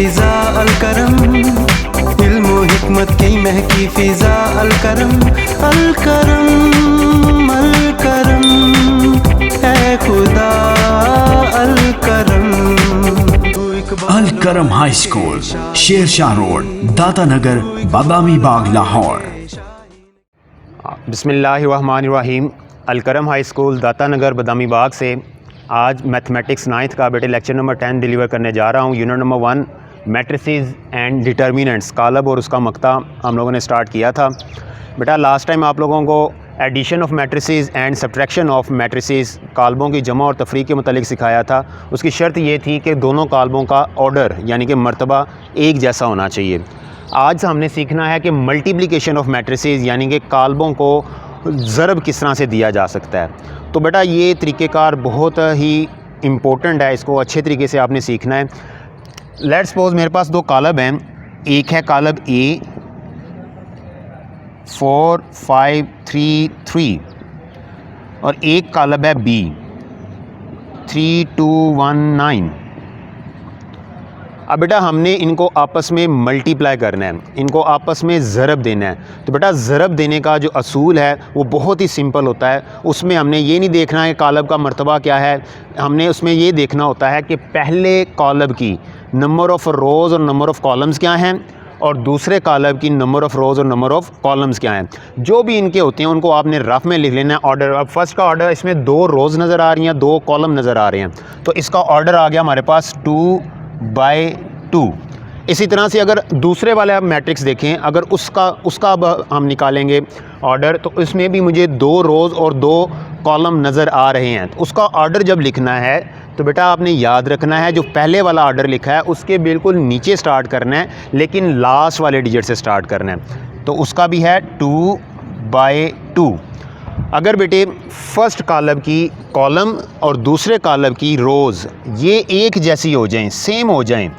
फिजा अलकरम, इल्म व हिकमत की महकी फिजा अलकरम, अलकरम अलकरम ऐ खुदा अलकरम। Alkaram high school, Shershah road, Data Nagar, Badami Bagh, Lahore. बिस्मिल्लाहिर्रहमानिर्रहीम। अलकरम हाई स्कूल दाता नगर बादामी बाग से आज मैथमेटिक्स 9th का बेटे लेक्चर नंबर 10 डिलीवर करने जा रहा हूँ। Unit number 1 matrices and determinants, कालब और उसका मक्ता हम लोगों ने स्टार्ट किया था। बेटा लास्ट टाइम आप लोगों को addition of matrices and subtraction of matrices, कालबों की जमा और तफरीक के मुतालिक सिखाया था। उसकी शर्त ये थी कि दोनों कालबों का ऑर्डर यानी कि मर्तबा एक जैसा होना चाहिए। आज हमने सीखना है कि मल्टीप्लिकेशन ऑफ मैट्रिसेस यानी कि कालबों को ज़रब किस तरह से दिया जा सकता है। तो बेटा ये तरीक़ेकार बहुत ही इम्पोर्टेंट है, इसको अच्छे तरीके से आपने सीखना है। लेट्स सपोज मेरे पास दो कालब हैं, एक है कालब ए 4 5 3 3 और एक कालब है बी 3 2 1 9। अब बेटा हमने इनको आपस में मल्टीप्लाई करना है, इनको आपस में ज़रब देना है। तो बेटा ज़रब देने का जो असूल है वो बहुत ही सिंपल होता है। उसमें हमने ये नहीं देखना है कालब का मर्तबा क्या है, हमने उसमें ये देखना होता है कि पहले कालब की नंबर ऑफ़ रोज़ और नंबर ऑफ़ कॉलम्स क्या हैं और दूसरे कालब की नंबर ऑफ़ रोज़ और नंबर ऑफ़ कॉलम्स क्या हैं। जो भी इनके होते हैं उनको आपने रफ़ में लिख लेना है ऑर्डर। अब फर्स्ट का ऑर्डर, इसमें 2 रोज़ नज़र आ रही हैं, 2 कॉलम नज़र आ रहे हैं, तो इसका ऑर्डर आ गया हमारे पास 2/2। इसी तरह से अगर दूसरे वाले आप मैट्रिक्स देखें, अगर उसका अब हम निकालेंगे ऑर्डर, तो इसमें भी मुझे 2 रोज़ और 2 कॉलम नज़र आ रहे हैं। तो उसका ऑर्डर जब लिखना है तो बेटा आपने याद रखना है जो पहले वाला ऑर्डर लिखा है उसके बिल्कुल नीचे स्टार्ट करना है, लेकिन लास्ट वाले डिजिट से स्टार्ट करना है। तो उसका भी है 2/2। अगर बेटे फ़र्स्ट कालब की कॉलम और दूसरे कालब की रोज़ ये एक जैसी हो जाएं, सेम हो जाएं,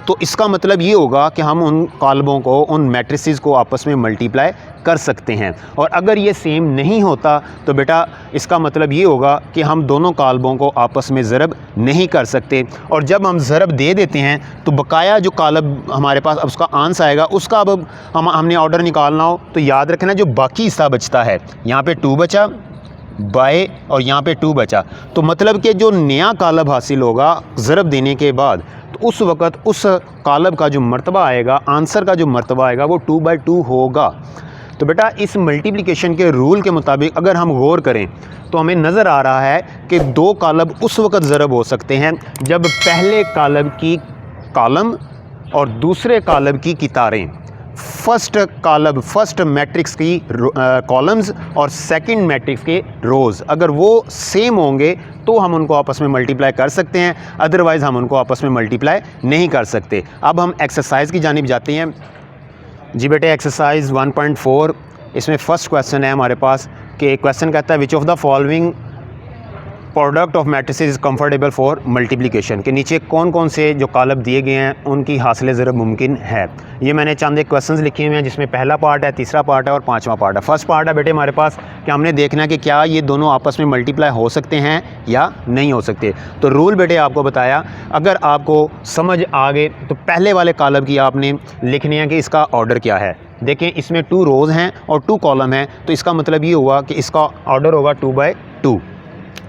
तो इसका मतलब ये होगा कि हम उन कालबों को, उन मैट्रिसेस को आपस में मल्टीप्लाई कर सकते हैं। और अगर ये सेम नहीं होता तो बेटा इसका मतलब ये होगा कि हम दोनों कालबों को आपस में ज़रब नहीं कर सकते। और जब हम ज़रब दे देते हैं तो बकाया जो कालब हमारे पास अब उसका आंसर आएगा, उसका अब हमने ऑर्डर निकालना हो तो याद रखना जो बाकी हिस्सा बचता है, यहाँ पे 2 बचा बाय और यहाँ पे 2 बचा, तो मतलब कि जो नया कालब हासिल होगा ज़रब देने के बाद, तो उस वक़्त उस कालब का जो मर्तबा आएगा, आंसर का जो मर्तबा आएगा वो 2/2 होगा। तो बेटा इस मल्टीप्लिकेशन के रूल के मुताबिक अगर हम गौर करें तो हमें नज़र आ रहा है कि 2 कालब उस वक़्त ज़रब हो सकते हैं जब पहले कालब की कॉलम और दूसरे कालब की कितारें, फर्स्ट मैट्रिक्स की कॉलम्स और सेकंड मैट्रिक्स के रोज़ अगर वो सेम होंगे तो हम उनको आपस में मल्टीप्लाई कर सकते हैं, अदरवाइज़ हम उनको आपस में मल्टीप्लाई नहीं कर सकते। अब हम एक्सरसाइज की जानिब जाते हैं। जी बेटे एक्सरसाइज 1.4, इसमें फ़र्स्ट क्वेश्चन है हमारे पास कि क्वेश्चन कहता है which of the following product of matrices is comfortable for multiplication, के नीचे कौन कौन से जो कालब दिए गए हैं उनकी हासिल ज़रब मुमकिन है। ये मैंने चंद एक क्वेश्चंस लिखे हुए हैं जिसमें पहला पार्ट है, तीसरा पार्ट है और 5वां पार्ट है। फर्स्ट पार्ट है बेटे हमारे पास कि हमने देखना है कि क्या ये दोनों आपस में मल्टीप्लाई हो सकते हैं या नहीं हो सकते। तो रूल बेटे आपको बताया, अगर आपको समझ आ गए तो पहले वाले कालब की आपने लिखनी है कि इसका ऑर्डर क्या है। देखें इसमें 2 रोज़ हैं और 2 कॉलम हैं, तो इसका मतलब ये हुआ कि इसका ऑर्डर होगा 2/2।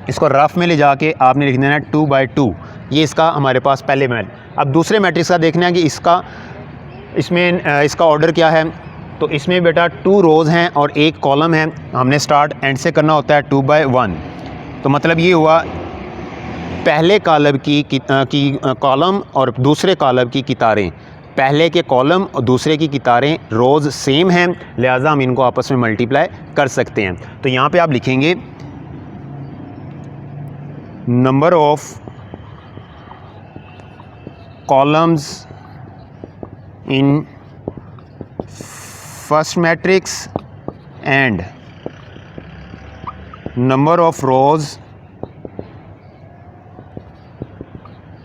इसको रफ़ में ले जाके आपने लिख देना है 2/2। ये इसका हमारे पास पहले में। अब दूसरे मैट्रिक्स का देखना है कि इसका ऑर्डर क्या है। तो इसमें बेटा 2 रोज़ हैं और 1 कॉलम है, हमने स्टार्ट एंड से करना होता है 2/1। तो मतलब ये हुआ पहले कालब की कॉलम और दूसरे कालब की कितारें, पहले के कॉलम और दूसरे की कितारें रोज़ सेम हैं, लिहाजा हम इनको आपस में मल्टीप्लाई कर सकते हैं। तो यहाँ पे आप लिखेंगे number of columns in first matrix and number of rows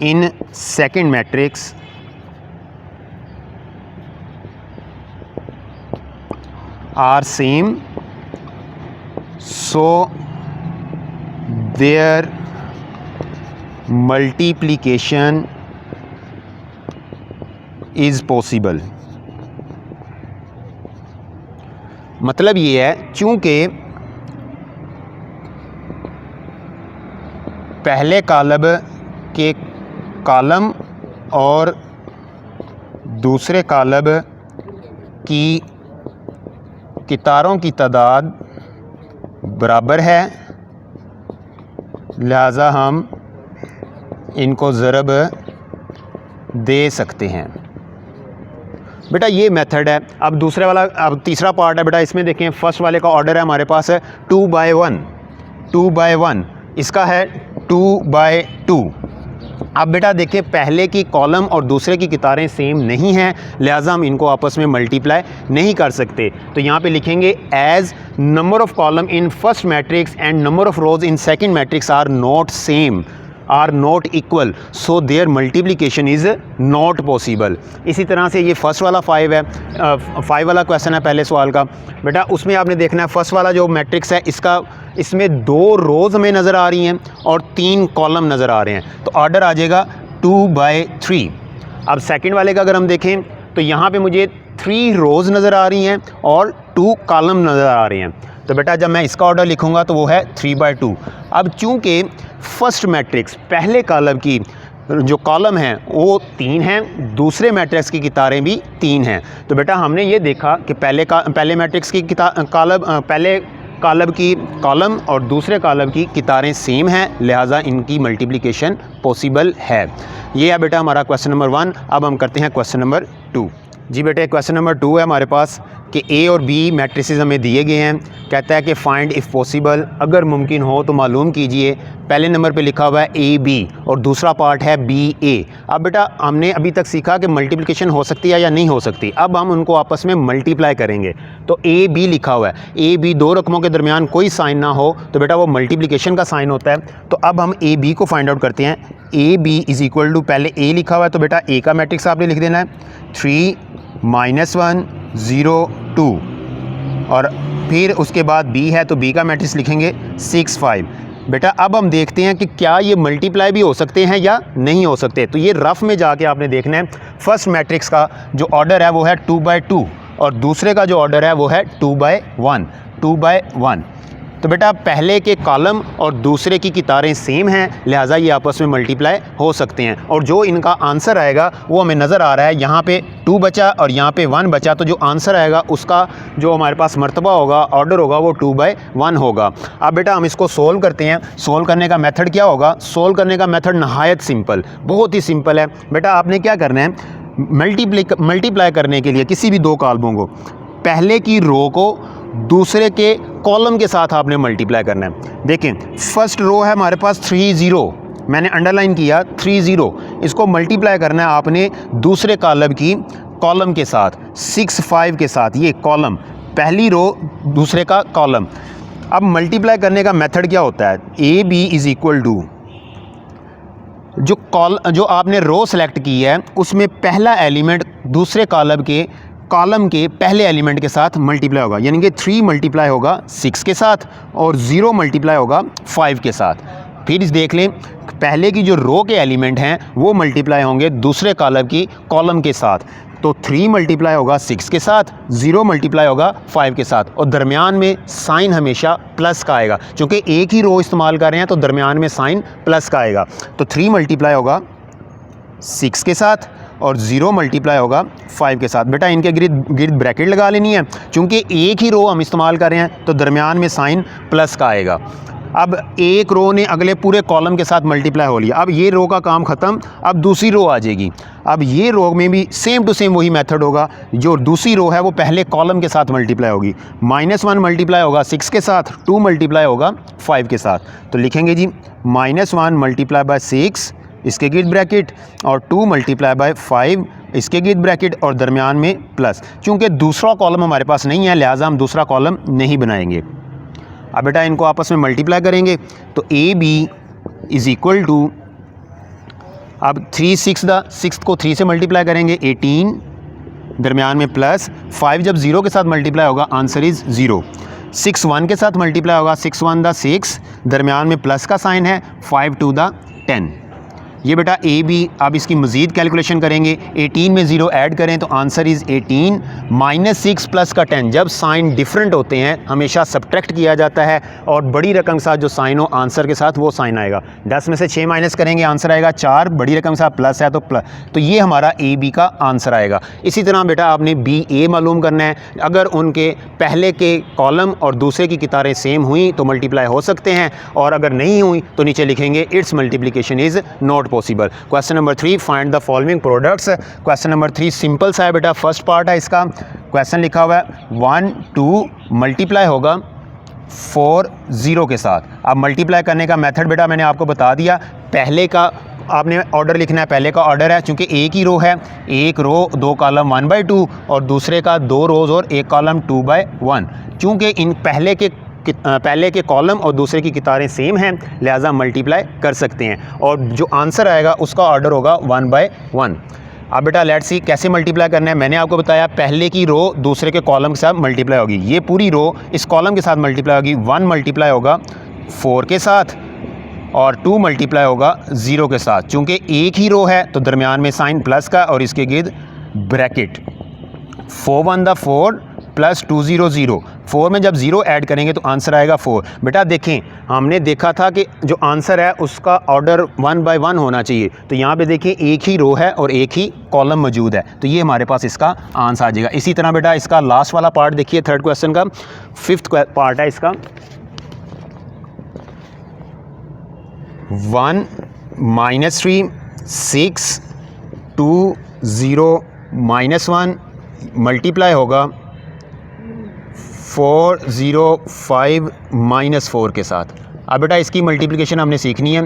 in second matrix are same, so their multiplication is possible. मतलब ये है चूँकि पहले कालब के कॉलम और दूसरे कालब की कितारों की तादाद बराबर है, लिहाजा हम इनको ज़रब दे सकते हैं। बेटा ये मेथड है। अब दूसरे वाला, अब तीसरा पार्ट है बेटा, इसमें देखें फर्स्ट वाले का ऑर्डर है हमारे पास है 2/1, 2/1, इसका है 2/2। अब बेटा देखिए पहले की कॉलम और दूसरे की कितारें सेम नहीं हैं, लिहाजा हम इनको आपस में मल्टीप्लाई नहीं कर सकते। तो यहाँ पे लिखेंगे as number of column in first matrix and number of rows in second matrix are not same, are not equal, so there multiplication is not possible. इसी तरह से ये फर्स्ट वाला 5 है, 5 वाला क्वेश्चन है पहले सवाल का बेटा। उसमें आपने देखना है फर्स्ट वाला जो मैट्रिक्स है इसमें 2 रोज़ हमें नज़र आ रही हैं और 3 कॉलम नज़र आ रहे हैं, तो ऑर्डर आ जाएगा 2/3। अब सेकंड वाले का अगर हम देखें तो यहाँ पे मुझे 3 रोज़ नज़र आ रही हैं और 2 कॉलम नज़र आ रहे हैं, तो बेटा जब मैं इसका ऑर्डर लिखूँगा तो वो है 3/2। अब चूँकि फर्स्ट मैट्रिक्स पहले कॉलम की जो कॉलम हैं वो 3 हैं, दूसरे मैट्रिक्स की कितारें भी 3 हैं, तो बेटा हमने ये देखा कि पहले मैट्रिक्स की पहले कॉलम की कॉलम और दूसरे कॉलम की कितारें सेम हैं, लिहाजा इनकी मल्टीप्लिकेशन पॉसिबल है। ये है बेटा हमारा क्वेश्चन नंबर 1। अब हम करते हैं क्वेश्चन नंबर 2। जी बेटे क्वेश्चन नंबर 2 है हमारे पास कि ए और बी मैट्रिसेस हमें दिए गए हैं। कहता है कि फाइंड इफ़ पॉसिबल, अगर मुमकिन हो तो मालूम कीजिए। पहले नंबर पे लिखा हुआ है ए बी और दूसरा पार्ट है बी ए। अब बेटा हमने अभी तक सीखा कि मल्टीप्लिकेशन हो सकती है या नहीं हो सकती, अब हम उनको आपस में मल्टीप्लाई करेंगे। तो ए बी लिखा हुआ है, ए बी 2 रकमों के दरमियान कोई साइन ना हो तो बेटा वो मल्टीप्लिकेशन का साइन होता है। तो अब हम ए बी को फाइंड आउट करते हैं। A b is equal to, पहले ए लिखा हुआ है तो बेटा ए का मैट्रिक्स आपने लिख देना है 3 -1 0 2, और फिर उसके बाद बी है तो बी का मैट्रिक्स लिखेंगे 6 5। बेटा अब हम देखते हैं कि क्या ये मल्टीप्लाई भी हो सकते हैं या नहीं हो सकते। तो ये रफ में जाके आपने देखना है। फर्स्ट मैट्रिक्स का जो ऑर्डर है वो है 2/2 और दूसरे का जो ऑर्डर है वो है 2/1, 2/1। तो बेटा पहले के कॉलम और दूसरे की कितारें सेम हैं, लिहाजा ये आपस में मल्टीप्लाई हो सकते हैं। और जो इनका आंसर आएगा वो हमें नज़र आ रहा है, यहाँ पे 2 बचा और यहाँ पे 1 बचा, तो जो आंसर आएगा उसका जो हमारे पास मर्तबा होगा, ऑर्डर होगा, वो 2/1 होगा। अब बेटा हम इसको सोल्व करते हैं। सोल्व करने का मेथड क्या होगा? सोल्व करने का मेथड नहायत सिंपल, बहुत ही सिंपल है। बेटा आपने क्या करना है, मल्टीप्लाई करने के लिए किसी भी 2 कॉलमों को, पहले की रो को दूसरे के कॉलम के साथ आपने मल्टीप्लाई करना है। देखें फर्स्ट रो है हमारे पास 30, मैंने अंडरलाइन किया 30, इसको मल्टीप्लाई करना है आपने दूसरे कॉलम की कॉलम के साथ 6 5 के साथ। ये कॉलम, पहली रो दूसरे का कॉलम। अब मल्टीप्लाई करने का मेथड क्या होता है? A b is equal to, जो आपने रो सेलेक्ट की है उसमें पहला एलिमेंट दूसरे कॉलम के पहले एलिमेंट के साथ मल्टीप्लाई होगा, यानी कि 3 मल्टीप्लाई होगा 6 के साथ और 0 मल्टीप्लाई होगा 5 के साथ। फिर इस देख लें, पहले की जो रो के एलिमेंट हैं वो मल्टीप्लाई होंगे दूसरे कॉलम की कॉलम के साथ, तो 3 मल्टीप्लाई होगा 6 के साथ, 0 मल्टीप्लाई होगा 5 के साथ, और दरमियान में साइन हमेशा प्लस का आएगा, क्योंकि एक ही रो इस्तेमाल कर रहे हैं तो दरमियान में साइन प्लस का आएगा। तो 3 मल्टीप्लाई होगा 6 के साथ और 0 मल्टीप्लाई होगा 5 के साथ। बेटा इनके गिर्द ब्रैकेट लगा लेनी है, क्योंकि एक ही रो हम इस्तेमाल कर रहे हैं तो दरमियान में साइन प्लस का आएगा। अब एक रो ने अगले पूरे कॉलम के साथ मल्टीप्लाई हो लिया, अब ये रो का काम ख़त्म, अब दूसरी रो आ जाएगी। अब ये रो में भी सेम टू सेम वही मेथड होगा, जो दूसरी रो है वो पहले कॉलम के साथ मल्टीप्लाई होगी। -1 मल्टीप्लाई होगा 6 के साथ, 2 मल्टीप्लाई होगा 5 के साथ। तो लिखेंगे जी -1 मल्टीप्लाई बाय 6 इसके गिर्द ब्रैकेट और 2 मल्टीप्लाई बाय 5 इसके गिर्द ब्रैकेट और दरमियान में प्लस। चूँकि दूसरा कॉलम हमारे पास नहीं है लिहाजा हम दूसरा कॉलम नहीं बनाएंगे। अब बेटा इनको आपस में मल्टीप्लाई करेंगे तो a b is equal to, अब 3 6 को 3 से मल्टीप्लाई करेंगे 18, दरमियान में प्लस 5 जब 0 के साथ मल्टीप्लाई होगा आंसर इज़ 0। 6 1 के साथ मल्टीप्लाई होगा 6 1 6, दरमियान में प्लस का साइन है 5 2 10। ये बेटा ए बी, अब इसकी मज़ीद कैलकुलेशन करेंगे। 18 में 0 ऐड करें तो आंसर इज़ 18 माइनस 6 प्लस का 10। जब साइन डिफरेंट होते हैं हमेशा सब्ट्रैक्ट किया जाता है और बड़ी रकम के साथ जो साइन हो आंसर के साथ वो साइन आएगा। 10 में से 6 माइनस करेंगे आंसर आएगा 4, बड़ी रकम के साथ प्लस है तो प्लस, तो ये हमारा ए बी का आंसर आएगा। इसी तरह बेटा आपने बी ए मालूम करना है। अगर उनके पहले के कॉलम और दूसरे की कितारें सेम हुई तो मल्टीप्लाई हो सकते हैं, और अगर नहीं हुई तो नीचे लिखेंगे it's multiplication is not possible. Question number 3, find the following products. Question number 3 simple सा है बेटा, फर्स्ट पार्ट है इसका। क्वेश्चन लिखा हुआ है 1 2 मल्टीप्लाई होगा 4 0 के साथ। अब मल्टीप्लाई करने का मेथड बेटा मैंने आपको बता दिया। पहले का आपने ऑर्डर लिखना है, पहले का ऑर्डर है चूँकि एक ही रो है, एक रो 2 कॉलम 1/2 और दूसरे का 2 रोज़ और 1 कॉलम 2/1। चूँकि इन पहले के कॉलम और दूसरे की कितारें सेम हैं लिहाजा मल्टीप्लाई कर सकते हैं, और जो आंसर आएगा उसका ऑर्डर होगा 1/1। अब बेटा लेट्स सी कैसे मल्टीप्लाई करना है। मैंने आपको बताया पहले की रो दूसरे के कॉलम के साथ मल्टीप्लाई होगी, ये पूरी रो इस कॉलम के साथ मल्टीप्लाई होगी। 1 मल्टीप्लाई होगा 4 के साथ और 2 मल्टीप्लाई होगा 0 के साथ। चूँकि एक ही रो है तो दरमियान में साइन प्लस का और इसके गिर्द ब्रैकेट। 4 1 4 प्लस 2 0 0। 4 में जब 0 ऐड करेंगे तो आंसर आएगा 4। बेटा देखें हमने देखा था कि जो आंसर है उसका ऑर्डर 1/1 होना चाहिए, तो यहाँ पे देखिए एक ही रो है और एक ही कॉलम मौजूद है, तो ये हमारे पास इसका आंसर आ जाएगा। इसी तरह बेटा इसका लास्ट वाला पार्ट देखिए, थर्ड क्वेश्चन का 5th पार्ट है इसका। 1 -3 6 2 0 -1 मल्टीप्लाई होगा 4 0 5 -4 के साथ। अब बेटा इसकी मल्टीप्लिकेशन हमने सीखनी है।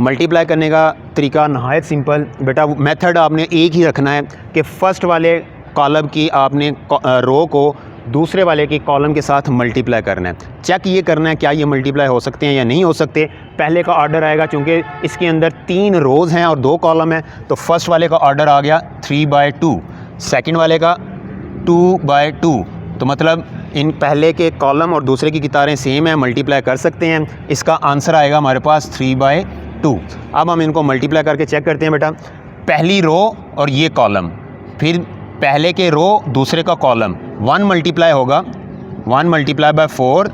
मल्टीप्लाई करने का तरीका नहायत सिंपल बेटा, मेथड आपने एक ही रखना है कि फ़र्स्ट वाले कॉलम की आपने रो को दूसरे वाले के कॉलम के साथ मल्टीप्लाई करना है। चेक ये करना है क्या ये मल्टीप्लाई हो सकते हैं या नहीं हो सकते। पहले का ऑर्डर आएगा चूँकि इसके अंदर 3 रोज़ हैं और 2 कॉलम हैं, तो फर्स्ट वाले का ऑर्डर आ गया 3/2, सेकंड वाले का 2/2, तो मतलब इन पहले के कॉलम और दूसरे की कितारें सेम हैं, मल्टीप्लाई कर सकते हैं। इसका आंसर आएगा हमारे पास 3/2। अब हम इनको मल्टीप्लाई करके चेक करते हैं बेटा। पहली रो और ये कॉलम, फिर पहले के रो दूसरे का कॉलम। 1 मल्टीप्लाई होगा 1 मल्टीप्लाई बाय 4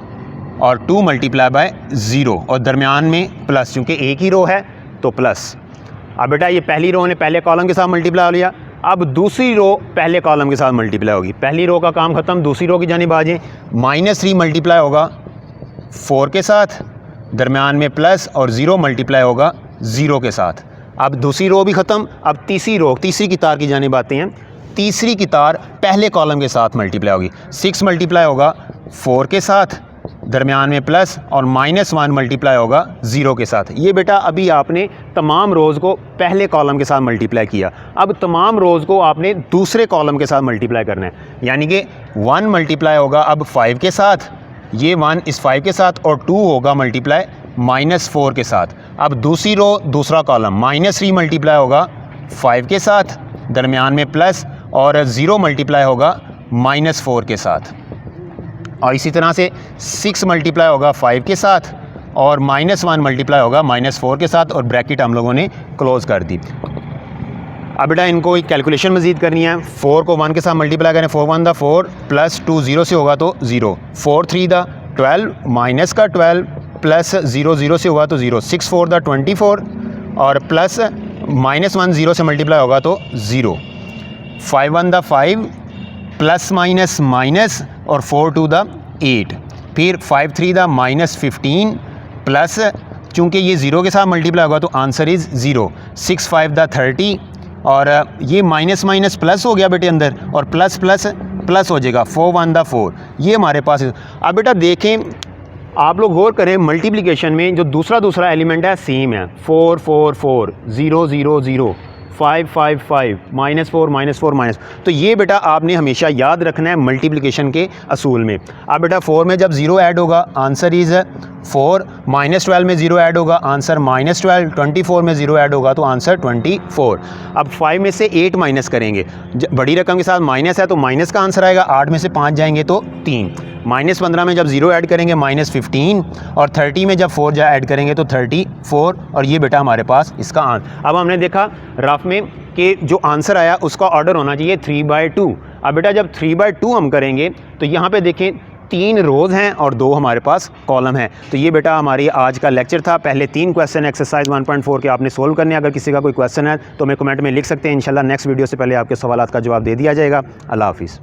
और 2 मल्टीप्लाई बाय 0 और दरमियान में प्लस, क्योंकि एक ही रो है तो प्लस। अब बेटा ये पहली रो ने पहले कॉलम के साथ मल्टीप्लाई हो लिया, अब दूसरी रो पहले कॉलम के साथ मल्टीप्लाई होगी। पहली रो का काम ख़त्म, दूसरी रो की जानिब आ जाए। -3 मल्टीप्लाई होगा 4 के साथ, दरमियान में प्लस, और 0 मल्टीप्लाई होगा 0 के साथ। अब दूसरी रो भी ख़त्म, अब तीसरी रो, तीसरी कितार की जानिब आते हैं। तीसरी कितार पहले कॉलम के साथ मल्टीप्लाई होगी। 6 मल्टीप्लाई होगा 4 के साथ, दरमियान में प्लस, और -1 मल्टीप्लाई होगा 0 के साथ। ये बेटा अभी आपने तमाम रोज़ को पहले कॉलम के साथ मल्टीप्लाई किया, अब तमाम रोज़ को आपने दूसरे कॉलम के साथ मल्टीप्लाई करना है। यानी कि 1 मल्टीप्लाई होगा अब 5 के साथ, ये 1 इस 5 के साथ, और 2 होगा मल्टीप्लाई -4 के साथ। अब दूसरी रो दूसरा कॉलम, -3 मल्टीप्लाई होगा 5 के साथ, दरमियान में प्लस, और 0 मल्टीप्लाई होगा -4 के साथ। और इसी तरह से 6 मल्टीप्लाई होगा 5 के साथ, और -1 मल्टीप्लाई होगा -4 के साथ, और ब्रैकेट हम लोगों ने क्लोज़ कर दी। अब बेटा इनको एक कैलकुलेशन मज़ीद करनी है। 4 को 1 के साथ मल्टीप्लाई करें, 4 1 4 प्लस 2 0 से होगा तो 0, 4 3 12 माइनस का 12 प्लस 0 0 से होगा तो 0, 6 4 24 और प्लस -1 0 से मल्टीप्लाई होगा तो 0, 5 1 5 प्लस माइनस माइनस, और 4 2 8, फिर 5 3 -15 प्लस, चूँकि ये 0 के साथ मल्टीप्लाई होगा तो आंसर इज़ 0, 6 5 30, और ये माइनस माइनस प्लस हो गया बेटे अंदर, और प्लस प्लस प्लस हो जाएगा, 4 1 4, ये हमारे पास। अब बेटा देखें, आप लोग गौर करें मल्टीप्लिकेशन में जो दूसरा एलिमेंट है सेम है, 4 4 4 0 0 0 5 5 5 -4 -4 तो ये बेटा आपने हमेशा याद रखना है मल्टीप्लिकेशन के असूल में। अब बेटा 4 में जब 0 ऐड होगा आंसर इज़ 4, -12 में 0 ऐड होगा, आंसर -12, 24 में 0 ऐड होगा तो आंसर 24। अब 5 में से 8 माइनस करेंगे, बड़ी रकम के साथ माइनस है तो माइनस का आंसर आएगा, 8 में से 5 जाएंगे तो 3। -15 में जब 0 ऐड करेंगे -15, और 30 में जब 4 ऐड करेंगे तो 34, और ये बेटा हमारे पास इसका आंसर। अब हमने देखा रफ में कि जो आंसर आया उसका ऑर्डर होना चाहिए 3/2। अब बेटा जब 3/2 हम करेंगे तो यहाँ पे देखें 3 रोज़ हैं और 2 हमारे पास कॉलम हैं। तो ये बेटा हमारी आज का लेक्चर था। पहले 3 क्वेश्चन एक्सरसाइज 1.4 के आपने सोल्व करने। अगर किसी का कोई क्वेश्चन है तो हमें कमेंट में लिख सकते हैं। इंशाल्लाह नेक्स्ट वीडियो से पहले आपके सवालात का जवाब दे दिया जाएगा। अल्लाह हाफिज़।